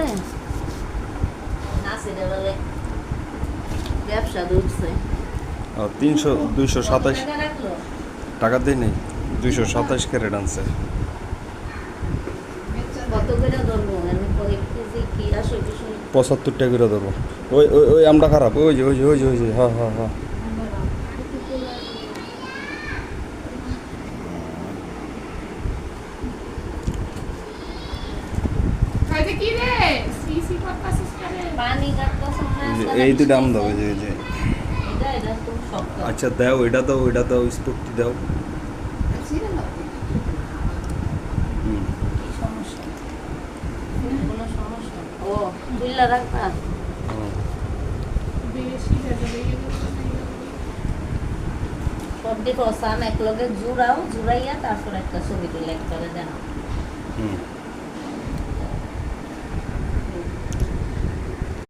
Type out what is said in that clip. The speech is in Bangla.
আছে না সেটা বলে ব্যবসা উঠছে 227 টাকা রাখলো টাকা দেই নেই 227 ক্যারেট আনছে কত করে ধরবো আমি কয়েক কেজি কি আসল বিষয় 75 টাকা করে দেবো ওই ওই ওই আমটা খারাপ ওই যে ওই যে ওই যে ওই যে হ্যাঁ হ্যাঁ হ্যাঁ খাইতে কি রে সিসি করতাছিস করে পানি কাটতেছ না এই দুটো আম দাও এই যে এটা তো শক্ত আচ্ছা দাও ওইটা দাও স্পোর্টটি দাও সিরে না হুম কি সমস্যা কোনো সমস্যা ও বুঝলা রাখবা হুম। বেশি ভেজা সব দিকে সান এক লগে জুড়াইয়া তারপর একটা ছবি তুলে একবারে দেন হুম